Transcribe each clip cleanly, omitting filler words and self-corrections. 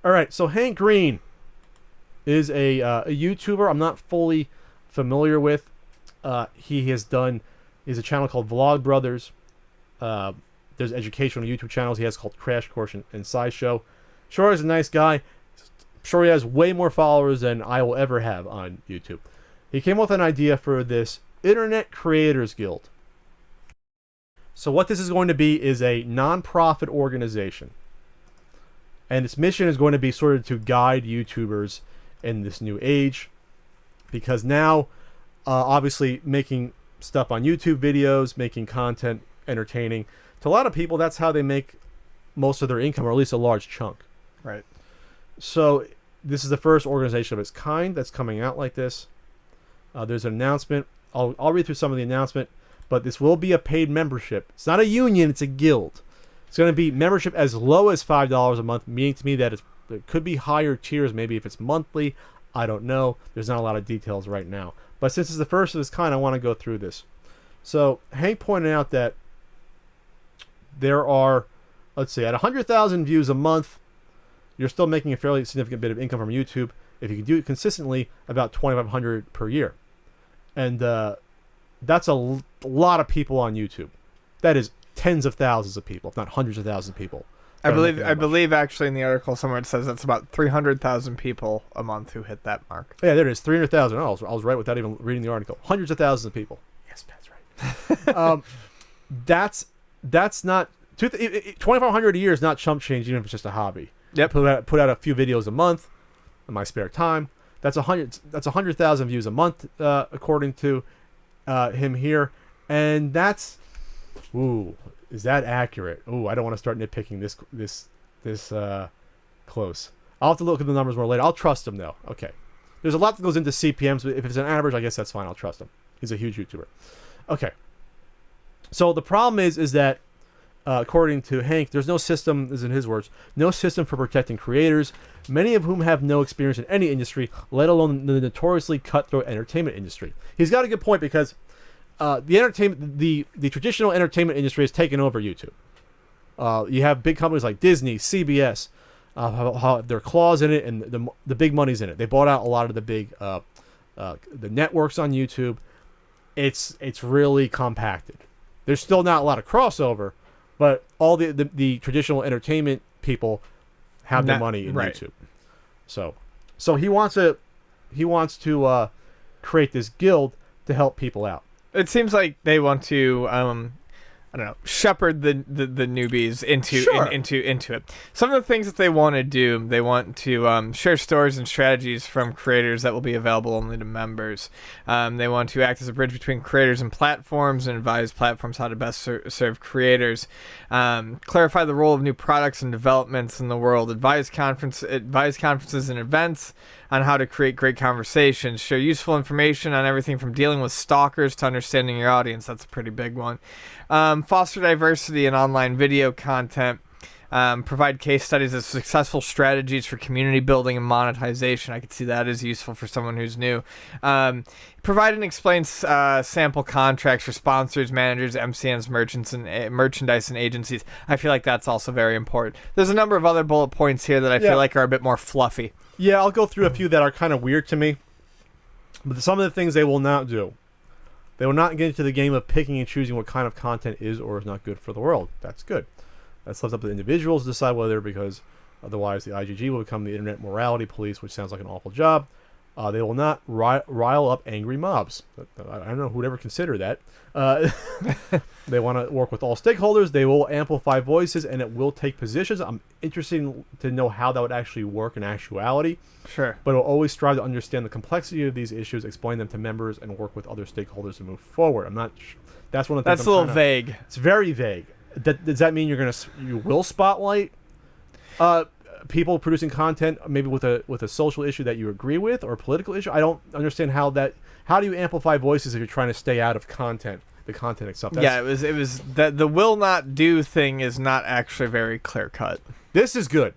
All right, so Hank Green is a YouTuber I'm not fully familiar with. He has done. He has a channel called Vlog Brothers. There's educational YouTube channels he has called Crash Course and SciShow. Sure, he's a nice guy. I'm sure he has way more followers than I will ever have on YouTube. He came up with an idea for this Internet Creators Guild. So what this is going to be is a non-profit organization. And its mission is going to be sort of to guide YouTubers in this new age. Because now, obviously, making stuff on YouTube videos, making content entertaining, to a lot of people, that's how they make most of their income, or at least a large chunk. Right. So this is the first organization of its kind that's coming out like this. There's an announcement. I'll read through some of the announcement, but this will be a paid membership. It's not a union, it's a guild. It's going to be membership as low as $5 a month, meaning to me that it could be higher tiers, maybe if it's monthly. I don't know. There's not a lot of details right now. But since it's the first of its kind, I want to go through this. So Hank pointed out that there are, let's see, at 100,000 views a month, you're still making a fairly significant bit of income from YouTube. If you can do it consistently, about $2,500 per year. And that's a lot of people on YouTube. That is tens of thousands of people, if not hundreds of thousands of people. I believe actually in the article somewhere it says that's about 300,000 people a month who hit that mark. Yeah, there it is, 300,000. Oh, I was right without even reading the article. Hundreds of thousands of people. Yes, that's right. That's not 2,500 a year is not chump change, even if it's just a hobby. Yep. Put out a few videos a month in my spare time. That's 100,000 views a month, according to him here, and that's is that accurate? I don't want to start nitpicking this close. I'll have to look at the numbers more later. I'll trust him though. Okay, there's a lot that goes into CPMs, but if it's an average, I guess that's fine. I'll trust him. He's a huge YouTuber. Okay, so the problem is that according to Hank, there's no system, this is in his words, no system for protecting creators, many of whom have no experience in any industry, let alone the notoriously cutthroat entertainment industry. He's got a good point because the traditional entertainment industry has taken over YouTube. You have big companies like Disney, CBS, how their claws in it, and the big money's in it. They bought out a lot of the big the networks on YouTube. It's really compacted. There's still not a lot of crossover, but all the traditional entertainment people have their money in YouTube. So he wants to create this guild to help people out. It seems like they want to I don't know, shepherd the newbies into it. Some of the things that they want to do, they want to share stories and strategies from creators that will be available only to members. They want to act as a bridge between creators and platforms and advise platforms how to best serve creators. Clarify the role of new products and developments in the world. Advise conferences and events on how to create great conversations. Share useful information on everything from dealing with stalkers to understanding your audience. That's a pretty big one. Foster diversity in online video content. Provide case studies of successful strategies for community building and monetization. I could see that as useful for someone who's new. Provide and explain sample contracts for sponsors, managers, MCNs, merchants, and merchandise and agencies. I feel like that's also very important. There's a number of other bullet points here that I feel like are a bit more fluffy. Yeah, I'll go through a few that are kind of weird to me. But some of the things they will not do. They will not get into the game of picking and choosing what kind of content is or is not good for the world. That's good. That's left up to individuals to decide whether, because otherwise the IGG will become the Internet Morality Police, which sounds like an awful job. They will not rile up angry mobs. I don't know who would ever consider that. They want to work with all stakeholders. They will amplify voices, and it will take positions. I'm interested to know how that would actually work in actuality. Sure. But it will always strive to understand the complexity of these issues, explain them to members, and work with other stakeholders to move forward. I'm not. That's one of the things. That's a little vague. It's very vague. Does that mean you will spotlight people producing content maybe with a social issue that you agree with or a political issue? I don't understand how do you amplify voices if you're trying to stay out of the content itself? It was that the will not do thing is not actually very clear cut. This is good.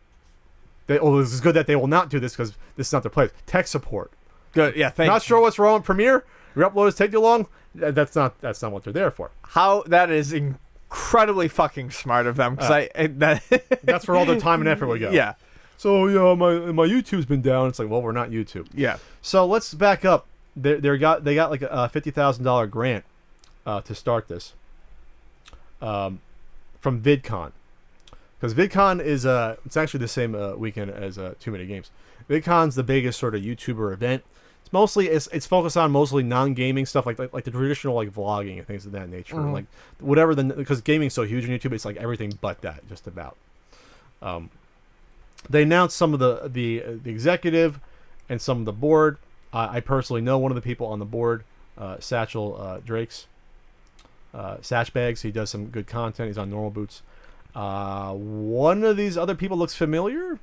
This is good that they will not do this because this is not their place. Tech support. Good. Yeah. Not sure what's wrong with Premiere. Your uploads take too long. That's not what they're there for. How that is incredibly fucking smart of them because that's where all their time and effort would go. Yeah. So yeah, my YouTube's been down. It's like, well, we're not YouTube. Yeah. So let's back up. They got like a $50,000 grant to start this from VidCon, because VidCon is it's actually the same weekend as Too Many Games. VidCon's the biggest sort of YouTuber event. It's focused on mostly non-gaming stuff like the traditional like vlogging and things of that nature. Mm-hmm. Like whatever because gaming's so huge on YouTube, it's like everything but that, just about. They announced some of the executive and some of the board. I personally know one of the people on the board, Satchel Drakes. Satch Bags. He does some good content. He's on Normal Boots. One of these other people looks familiar.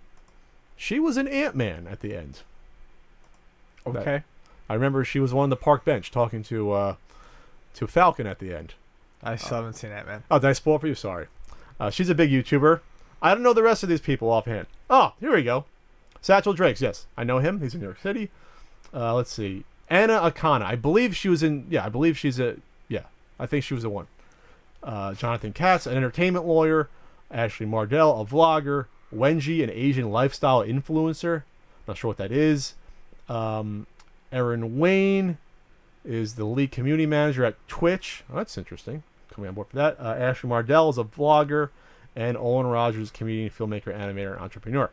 She was in Ant-Man at the end. Okay. I remember she was on the park bench talking to Falcon at the end. I still haven't seen that, man. Oh, did I spoil for you? Sorry. She's a big YouTuber. I don't know the rest of these people offhand. Oh, here we go. Satchel Drakes. Yes, I know him. He's in New York City. Let's see. Anna Akana. I believe she was in. Yeah, I believe she's a. Yeah, I think she was the one. Jonathan Katz, an entertainment lawyer. Ashley Mardell, a vlogger. Wenji, an Asian lifestyle influencer. Not sure what that is. Erin Wayne is the lead community manager at Twitch. Oh, that's interesting. Coming on board for that. Ashley Mardell is a vlogger. And Owen Rogers, comedian, filmmaker, animator, and entrepreneur.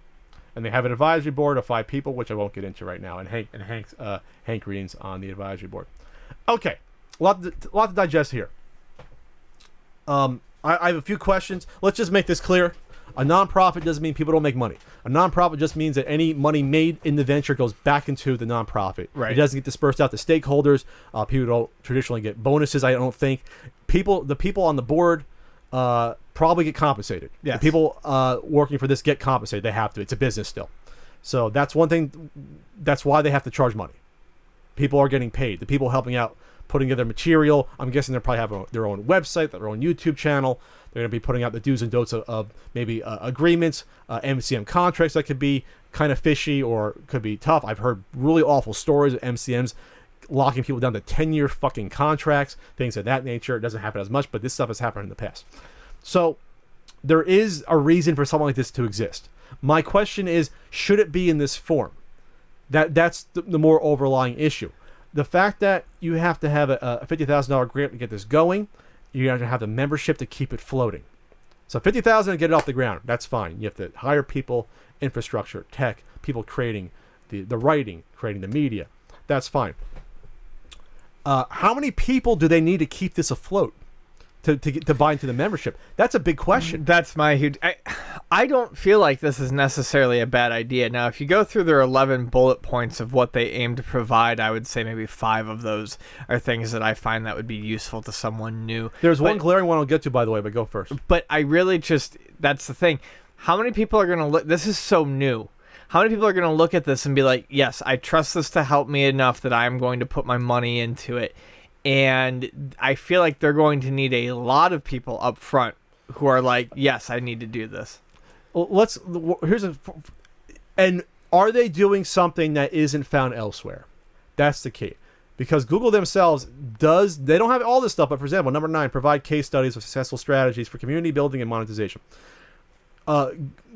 And they have an advisory board of 5 people, which I won't get into right now. And Hank Green's on the advisory board. Okay, a lot to digest here. I have a few questions. Let's just make this clear. A nonprofit doesn't mean people don't make money. A nonprofit just means that any money made in the venture goes back into the nonprofit. Right. It doesn't get dispersed out to stakeholders. People don't traditionally get bonuses, I don't think. The people on the board probably get compensated. Yes. The people working for this get compensated. They have to. It's a business still. So that's one thing. That's why they have to charge money. People are getting paid. The people helping out, putting together material. I'm guessing they probably have their own website, their own YouTube channel. They're going to be putting out the do's and don'ts of maybe agreements, MCM contracts that could be kind of fishy or could be tough. I've heard really awful stories of MCMs locking people down to 10-year fucking contracts, things of that nature. It doesn't happen as much, but this stuff has happened in the past. So there is a reason for something like this to exist. My question is, should it be in this form? That's the more overlying issue. The fact that you have to have a $50,000 grant to get this going, you have to have the membership to keep it floating. So $50,000 to get it off the ground, that's fine. You have to hire people, infrastructure, tech, people creating the writing, creating the media. That's fine. How many people do they need to keep this afloat to buy into the membership? That's a big question. That's my huge... I don't feel like this is necessarily a bad idea. Now, if you go through their 11 bullet points of what they aim to provide, I would say maybe 5 of those are things that I find that would be useful to someone new. There's one glaring one I'll get to, by the way, but go first. But I really just... That's the thing. How many people are going to look... This is so new. How many people are going to look at this and be like, yes, I trust this to help me enough that I'm going to put my money into it. And I feel like they're going to need a lot of people up front who are like, yes, I need to do this. Well, and are they doing something that isn't found elsewhere? That's the key. Because Google themselves they don't have all this stuff, but for example, number 9, provide case studies of successful strategies for community building and monetization.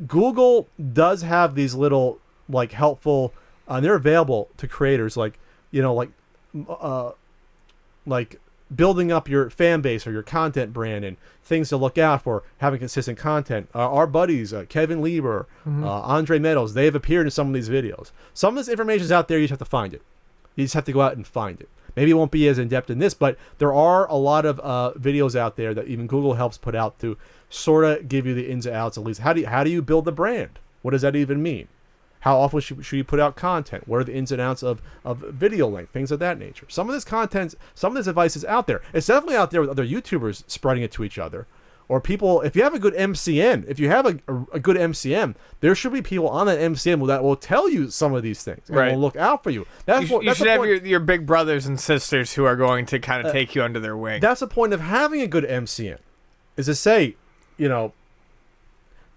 Google does have these little, like, helpful, they're available to creators, like, you know, like building up your fan base or your content brand and things to look out for, having consistent content. Our buddies, Kevin Lieber, Andre Meadows, they have appeared in some of these videos. Some of this information is out there. You just have to find it. You just have to go out and find it. Maybe it won't be as in-depth in this, but there are a lot of videos out there that even Google helps put out to sort of give you the ins and outs, at least. How do you build the brand? What does that even mean? How often should you put out content? What are the ins and outs of video length? Things of that nature. Some of this content, some of this advice is out there. It's definitely out there with other YouTubers spreading it to each other. Or people, if you have a good MCN, if you have a good MCM, there should be people on that MCM that will tell you some of these things. And right. will look out for you. You should have your big brothers and sisters who are going to kind of take you under their wing. That's the point of having a good MCN, is to say, you know,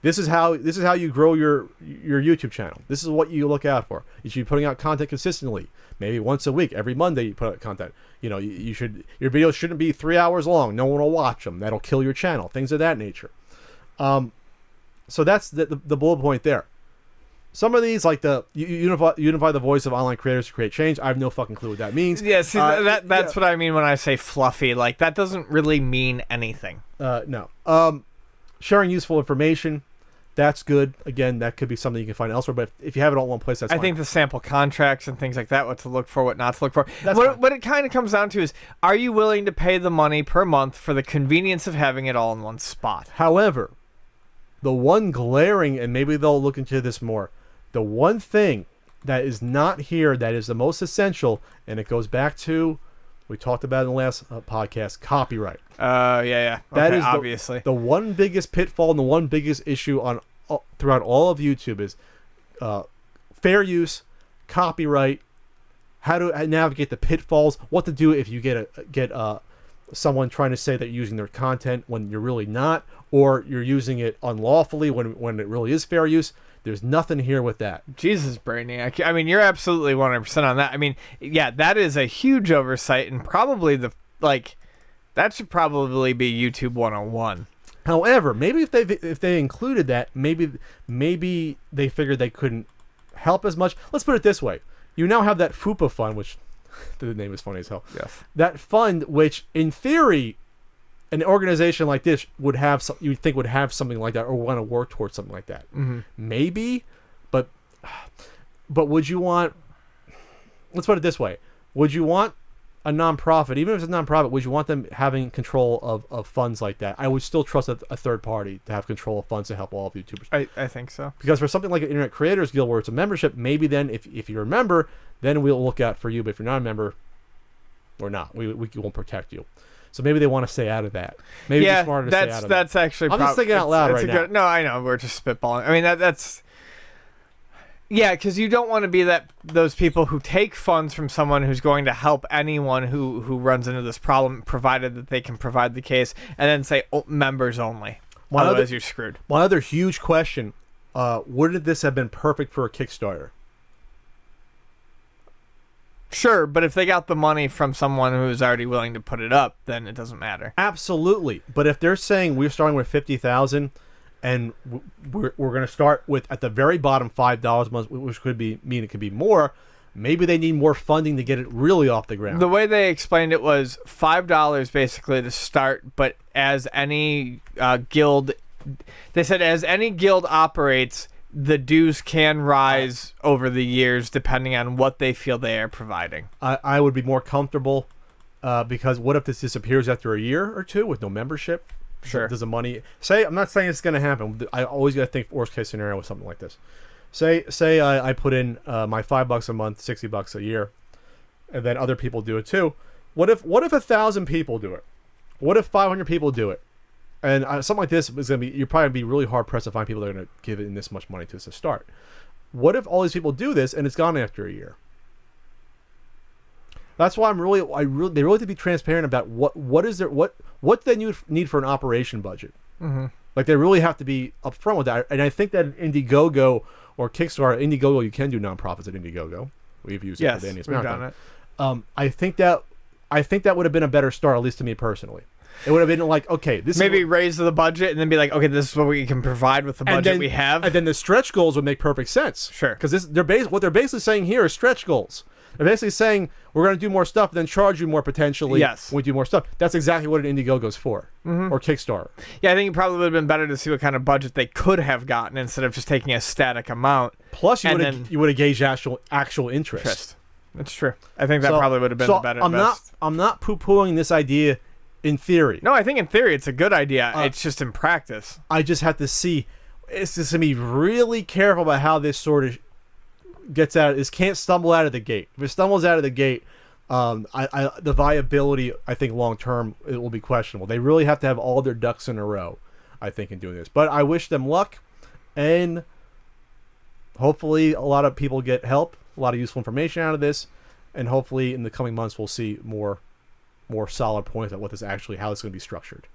this is how you grow your YouTube channel. This is what you look out for. You should be putting out content consistently. Maybe once a week, every Monday you put out content. You know, your videos shouldn't be 3 hours long. No one will watch them. That'll kill your channel. Things of that nature. So that's the bullet point there. some of these, like you unify the voice of online creators to create change. I have no fucking clue what that means. Yeah, see, that's what I mean when I say fluffy. Like, that doesn't really mean anything. No. Sharing useful information, that's good. Again, that could be something you can find elsewhere. But if you have it all in one place, that's fine. I think the sample contracts and things like that, what to look for, what not to look for. What it kind of comes down to is, are you willing to pay the money per month for the convenience of having it all in one spot? However, the one glaring, and maybe they'll look into this more, the one thing that is not here that is the most essential, and it goes back to, we talked about in the last podcast, copyright. Yeah. That is obviously the one biggest pitfall and the one biggest issue on throughout all of YouTube is fair use, copyright, how to navigate the pitfalls, what to do if you get someone trying to say that you're using their content when you're really not, or you're using it unlawfully when it really is fair use. There's nothing here with that. Jesus, Brainiac. I mean, you're absolutely 100% on that. I mean, yeah, that is a huge oversight, and probably that should probably be YouTube 101. However, maybe if they included that, maybe they figured they couldn't help as much. Let's put it this way: you now have that FUPA fund, which the name is funny as hell. Yes. That fund, which in theory, an organization like this would have, you'd think would have something like that or want to work towards something like that. Mm-hmm. Maybe, but would you want? Let's put it this way: would you want a nonprofit, even if it's a nonprofit, would you want them having control of funds like that? I would still trust a third party to have control of funds to help all of YouTubers. I think so. Because for something like an Internet Creators Guild where it's a membership, maybe then if you're a member, then we'll look out for you. But if you're not a member, we're not. We won't protect you. So maybe they want to stay out of that. Maybe it's smarter to stay out of that's that. actually. I'm just thinking out loud right now. No, I know. We're just spitballing. I mean, that's. Yeah, because you don't want to be those people who take funds from someone who's going to help anyone who runs into this problem, provided that they can provide the case, and then say members only. Otherwise, you're screwed. One other huge question: wouldn't this have been perfect for a Kickstarter? Sure, but if they got the money from someone who's already willing to put it up, then it doesn't matter. Absolutely. But if they're saying we're starting with 50,000 and we're going to start with at the very bottom $5 a month, which could mean it could be more, maybe they need more funding to get it really off the ground. The way they explained it was $5 basically to start, but as any guild, they said as any guild operates, the dues can rise over the years depending on what they feel they are providing. I would be more comfortable because what if this disappears after a year or two with no membership? Sure. Does the money say? I'm not saying it's going to happen. I always got to think worst case scenario with something like this. Say I put in my $5 a month, $60 a year, and then other people do it too. What if 1,000 people do it? What if 500 people do it? And something like this is going to be, you're probably going to be really hard pressed to find people that are going to give in this much money to us to start. What if all these people do this and it's gone after a year? That's why they really have to be transparent about what they need for an operation budget. Mm-hmm. Like they really have to be upfront with that. And I think that Indiegogo or Kickstarter, Indiegogo, you can do nonprofits at Indiegogo. We've used it for the Indies Marathon. Done it. I think that would have been a better start, at least to me personally. It would have been like, okay, this maybe raise the budget and then be like, okay, this is what we can provide with the budget we have. And then the stretch goals would make perfect sense. Sure. Because what they're basically saying here is stretch goals. They're basically saying we're going to do more stuff, then charge you more potentially. Yes. When we do more stuff. That's exactly what an Indiegogo's for, or Kickstarter. Yeah, I think it probably would have been better to see what kind of budget they could have gotten instead of just taking a static amount. Plus, you would have gauged actual interest. That's true. I think that probably would have been the better. I'm not poo-pooing this idea. In theory. No, I think in theory it's a good idea. It's just in practice. I just have to see. It's just going to be really careful about how this sort of gets out. This can't stumble out of the gate. If it stumbles out of the gate, the viability, I think, long term, it will be questionable. They really have to have all their ducks in a row, I think, in doing this. But I wish them luck, and hopefully a lot of people get help, a lot of useful information out of this, and hopefully in the coming months we'll see more solid points on how this is going to be structured.